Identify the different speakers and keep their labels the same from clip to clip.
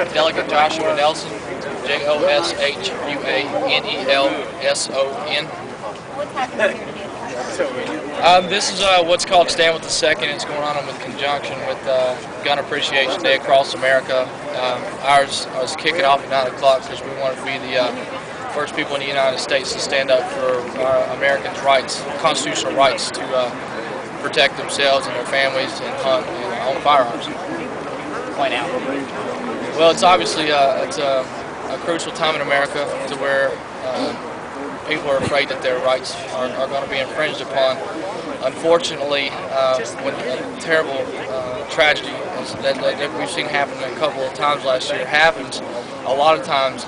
Speaker 1: Delegate Joshua Nelson, JOSHUANELSON.
Speaker 2: What's happening here today?
Speaker 1: This is what's called Stand with the Second. It's going on with conjunction with Gun Appreciation Day across America. Ours was kicking off at 9 o'clock because we wanted to be the first people in the United States to stand up for Americans' rights, constitutional rights to protect themselves and their families and hunt and own firearms.
Speaker 3: Point out.
Speaker 1: Well, it's obviously it's a crucial time in America to where people are afraid that their rights are going to be infringed upon. Unfortunately, when a terrible tragedy that we've seen happen a couple of times last year happens, a lot of times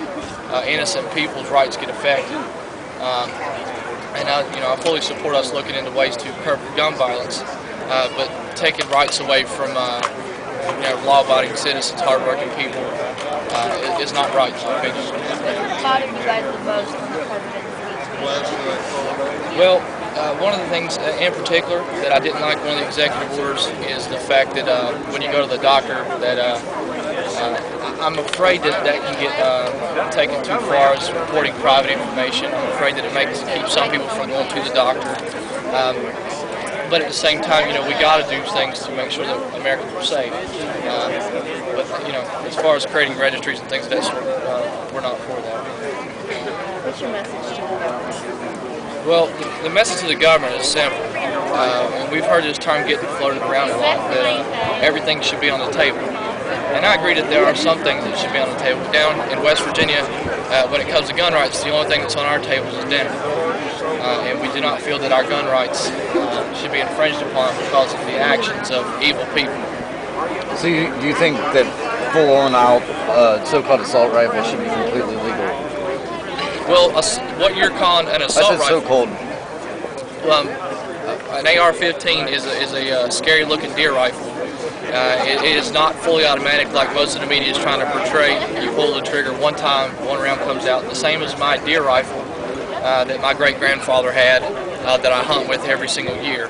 Speaker 1: innocent people's rights get affected. And I fully support us looking into ways to curb gun violence, but taking rights away from law-abiding citizens, hard-working people, is not right, in my opinion.
Speaker 2: How do you guys the most on the President's speech?
Speaker 1: Well, one of the things in particular that I didn't like one of the executive orders is the fact that when you go to the doctor, that I'm afraid that can get taken too far as reporting private information. I'm afraid that it keep some people from going to the doctor. But at the same time, we got to do things to make sure that Americans are safe. But as far as creating registries and things of that sort, we're not for that.
Speaker 2: What's your message to the government?
Speaker 1: Well, the message to the government is simple, and we've heard this term getting floated around a lot, that everything should be on the table. And I agree that there are some things that should be on the table. Down in West Virginia, when it comes to gun rights, the only thing that's on our tables is dinner. And we do not feel that our gun rights should be infringed upon because of the actions of evil people.
Speaker 4: So do you think that full-on out so-called assault rifle should be completely legal?
Speaker 1: Well, what you're calling an assault rifle...
Speaker 4: so-called.
Speaker 1: An AR-15 is a scary-looking deer rifle. It is not fully automatic like most of the media is trying to portray. You pull the trigger one time, one round comes out. The same as my deer rifle that my great-grandfather had that I hunt with every single year.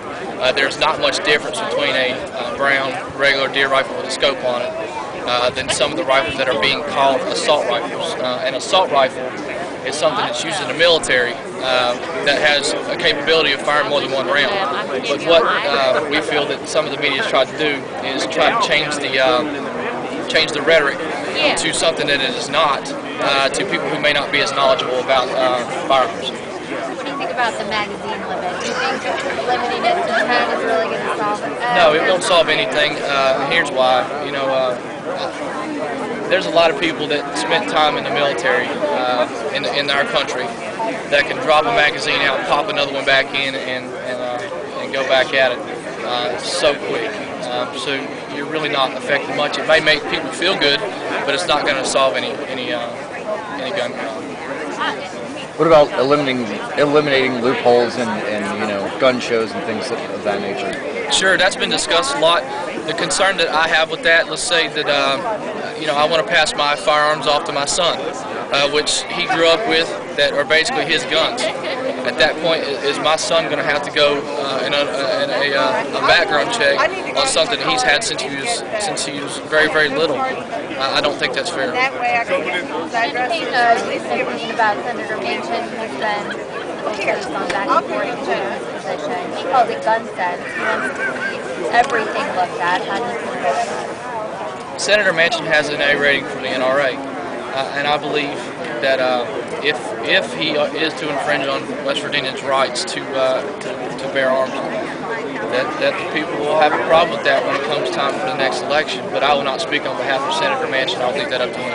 Speaker 1: There's not much difference between a brown, regular deer rifle with a scope on it than some of the rifles that are being called assault rifles. An assault rifle is something that's used in the military that has a capability of firing more than one round. But what we feel that some of the media has tried to do is try to change the rhetoric to something that it is not, to people who may not be as knowledgeable about firearms.
Speaker 2: What do you think about the magazine limit? Do you think limiting it to 10 is really going to solve it?
Speaker 1: No, it won't solve anything. Here's why. There's a lot of people that spent time in the military in our country that can drop a magazine out, pop another one back in, and go back at it so quick. So you're really not affecting much. It may make people feel good, but it's not going to solve any gun problem.
Speaker 4: What about eliminating loopholes and gun shows and things of that nature?
Speaker 1: Sure, that's been discussed a lot. The concern that I have with that, let's say that I want to pass my firearms off to my son, which he grew up with, that are basically his guns. At that point, is my son going to have to go in a background check on something that he's had since he was very, very little? I don't think that's fair.
Speaker 2: Anything recently about Senator Manchin has been gone back and forth in his position. He calls it gun sense. He wants to see everything looked at. How do you feel about that?
Speaker 1: Senator Manchin has an A rating from the NRA, and I believe that if he is to infringe on West Virginians' rights to bear arms, that the people will have a problem with that when it comes time for the next election. But I will not speak on behalf of Senator Manchin. I'll leave that up to him.